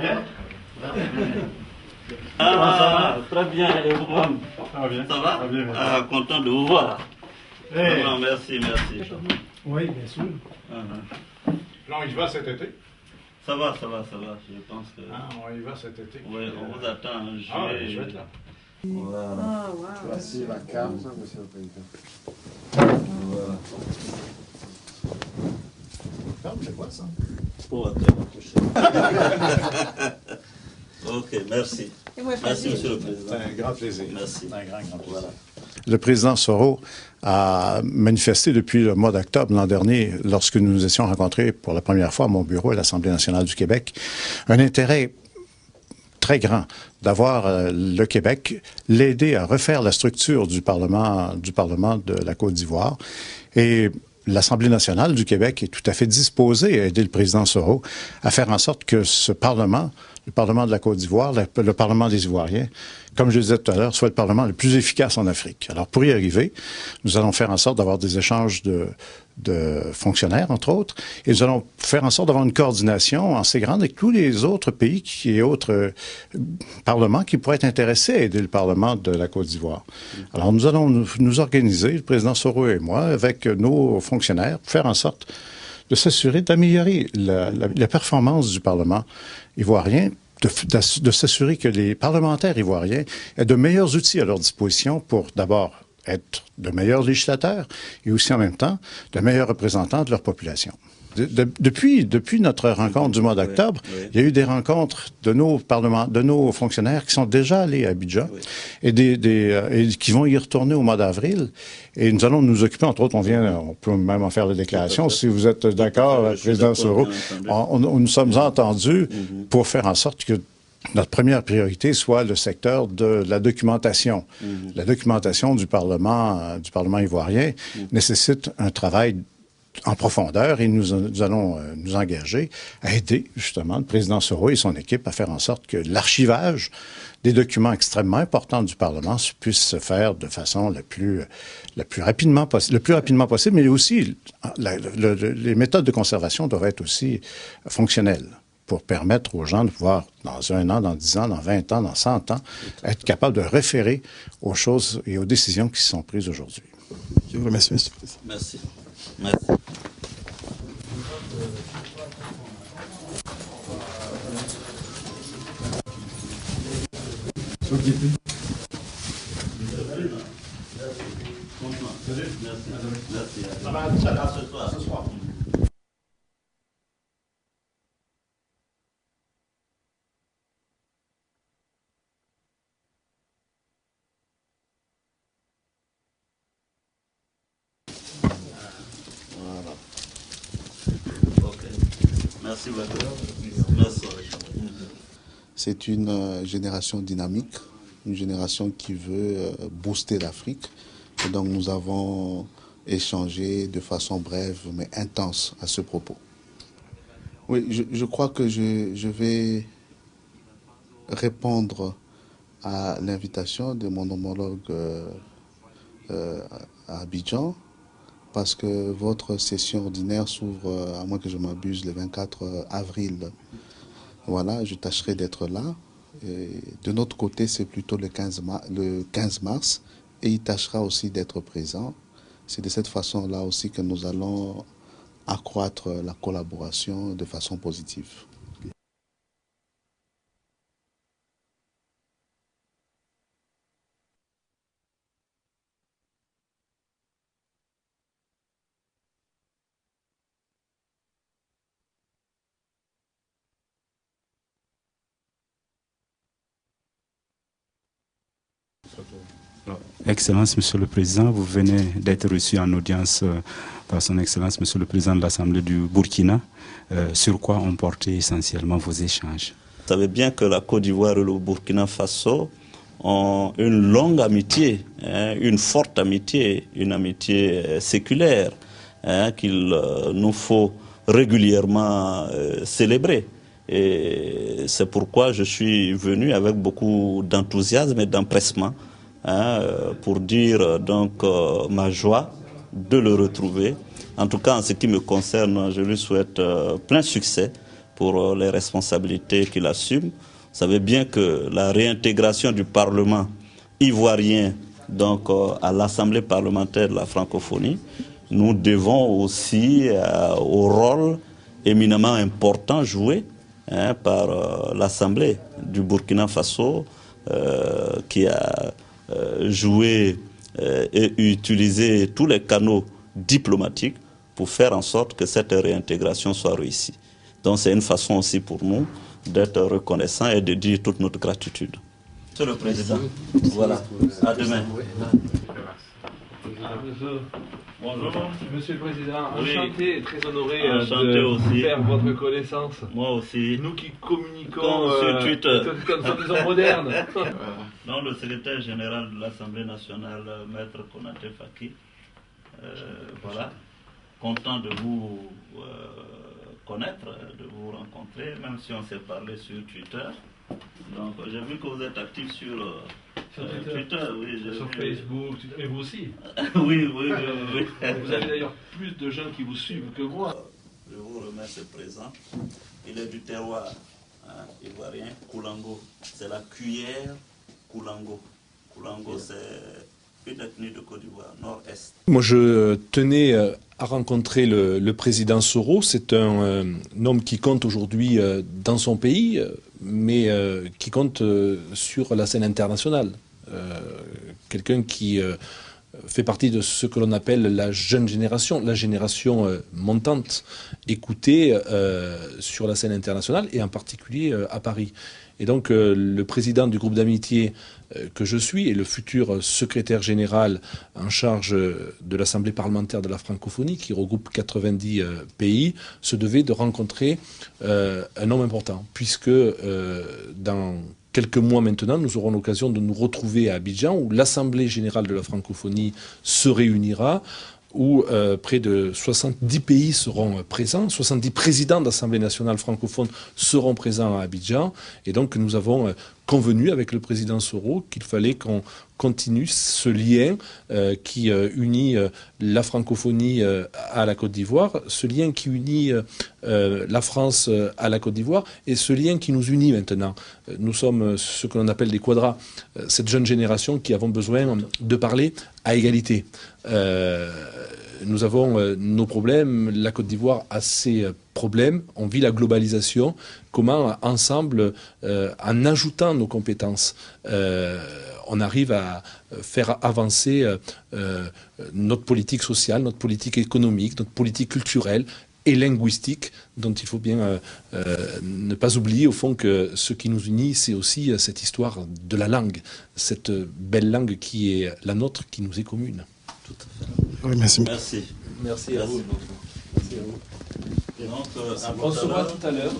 bien? Ah, très bien, et vous-même? Ça va bien. Ça va? Ça va bien, ah, content de vous voir. Hey. Vraiment, merci, merci. Oui, bien sûr. Là, on y va cet été? Ça va, ça va, ça va. Je pense que... Ah, on y va cet été. Oui, on vous attend en juillet. Ah, je vais être là. Voilà. Ah, wow. Voici la carte, monsieur le président. Voilà. Non, c'est quoi ça? Pour ok, merci. Merci, monsieur le président. C'est un grand plaisir. Merci. C'est un grand plaisir. Voilà. Le président Soro a manifesté depuis le mois d'octobre l'an dernier, lorsque nous nous étions rencontrés pour la première fois à mon bureau à l'Assemblée nationale du Québec, un intérêt très grand d'avoir le Québec l'aider à refaire la structure du Parlement de la Côte d'Ivoire. Et l'Assemblée nationale du Québec est tout à fait disposée à aider le président Soro à faire en sorte que ce Parlement, le Parlement de la Côte d'Ivoire, le Parlement des Ivoiriens, comme je le disais tout à l'heure, soit le Parlement le plus efficace en Afrique. Alors, pour y arriver, nous allons faire en sorte d'avoir des échanges de fonctionnaires, entre autres, et nous allons faire en sorte d'avoir une coordination assez grande avec tous les autres pays et autres parlements qui pourraient être intéressés à aider le Parlement de la Côte d'Ivoire. Alors, nous allons nous organiser, le président Soro et moi, avec nos fonctionnaires, pour faire en sorte de s'assurer d'améliorer la performance du Parlement ivoirien, de s'assurer que les parlementaires ivoiriens aient de meilleurs outils à leur disposition pour d'abord être de meilleurs législateurs et aussi en même temps de meilleurs représentants de leur population. Depuis notre rencontre du mois d'octobre, il y a eu des rencontres de nos fonctionnaires qui sont déjà allés à Abidjan et qui vont y retourner au mois d'avril. Et nous allons nous occuper, entre autres, on peut même en faire la déclaration, si vous êtes d'accord, Président Soro, nous sommes entendus pour faire en sorte que notre première priorité soit le secteur de la documentation. La documentation du Parlement ivoirien nécessite un travail en profondeur et nous allons nous engager à aider justement le président Soro et son équipe à faire en sorte que l'archivage des documents extrêmement importants du Parlement puisse se faire de façon le plus rapidement possible, mais aussi les méthodes de conservation doivent être aussi fonctionnelles pour permettre aux gens de pouvoir, dans 1 an, dans 10 ans, dans 20 ans, dans 100 ans, être capables de référer aux choses et aux décisions qui sont prises aujourd'hui. Je vous remercie, monsieur le président. Merci. Merci. Ce soir. Merci beaucoup. Merci. C'est une génération dynamique, une génération qui veut booster l'Afrique. Et donc nous avons échangé de façon brève mais intense à ce propos. Oui, je crois que je vais répondre à l'invitation de mon homologue à Abidjan, parce que votre session ordinaire s'ouvre, à moins que je m'abuse, le 24 avril. Voilà, je tâcherai d'être là. Et de notre côté, c'est plutôt le 15 mars, et il tâchera aussi d'être présent. C'est de cette façon-là aussi que nous allons accroître la collaboration de façon positive. Excellence, Monsieur le Président, vous venez d'être reçu en audience par son Excellence, Monsieur le Président de l'Assemblée du Burkina. Sur quoi ont porté essentiellement vos échanges? Vous savez bien que la Côte d'Ivoire et le Burkina Faso ont une longue amitié, une forte amitié, une amitié séculaire, qu'il nous faut régulièrement célébrer. Et c'est pourquoi je suis venu avec beaucoup d'enthousiasme et d'empressement pour dire donc ma joie de le retrouver. En tout cas, en ce qui me concerne, je lui souhaite plein succès pour les responsabilités qu'il assume. Vous savez bien que la réintégration du Parlement ivoirien donc, à l'Assemblée parlementaire de la francophonie, nous devons aussi au rôle éminemment important joué par l'Assemblée du Burkina Faso, qui a joué et utilisé tous les canaux diplomatiques pour faire en sorte que cette réintégration soit réussie. Donc c'est une façon aussi pour nous d'être reconnaissants et de dire toute notre gratitude. Monsieur le Président, voilà, à demain. Bonjour. Monsieur le Président, Oui. enchanté et très honoré Enchanté de aussi. faire votre connaissance. Moi aussi. Nous qui communiquons Comme sur Twitter. comme disons modernes. Non, le secrétaire général de l'Assemblée nationale, Maître Konaté Faki, voilà, content de vous connaître, de vous rencontrer, même si on s'est parlé sur Twitter. Donc, j'ai vu que vous êtes actif sur Twitter, oui. Sur Facebook, et vous aussi. Oui. Vous avez d'ailleurs plus de gens qui vous suivent que moi. Je vous remets ce présent. Il est du terroir ivoirien, Koulango. C'est la cuillère Koulango. Koulango, c'est une ethnie de Côte d'Ivoire, nord-est. Moi, je tenais à rencontrer le président Soro. C'est un homme qui compte aujourd'hui dans son pays, mais qui compte sur la scène internationale. Quelqu'un qui fait partie de ce que l'on appelle la jeune génération, la génération montante, écoutée sur la scène internationale et en particulier à Paris. Et donc le président du groupe d'amitié que je suis et le futur secrétaire général en charge de l'Assemblée parlementaire de la francophonie, qui regroupe 90 pays, se devait de rencontrer un homme important, puisque dans quelques mois maintenant, nous aurons l'occasion de nous retrouver à Abidjan, où l'Assemblée générale de la francophonie se réunira, où près de 70 pays seront présents, 70 présidents d'Assemblée nationale francophone seront présents à Abidjan. Et donc nous avons convenu avec le président Soro qu'il fallait qu'on continue ce lien qui unit la francophonie à la Côte d'Ivoire, ce lien qui unit la France à la Côte d'Ivoire et ce lien qui nous unit maintenant. Nous sommes ce que l'on appelle des quadras, cette jeune génération qui avons besoin de parler à égalité. Nous avons nos problèmes, la Côte d'Ivoire a ses problèmes, on vit la globalisation, comment ensemble, en ajoutant nos compétences, on arrive à faire avancer notre politique sociale, notre politique économique, notre politique culturelle et linguistique, dont il faut bien ne pas oublier au fond que ce qui nous unit, c'est aussi cette histoire de la langue, cette belle langue qui est la nôtre, qui nous est commune. Tout à fait. Oui, merci. Merci. Merci à vous. Donc, On se voit tout à l'heure.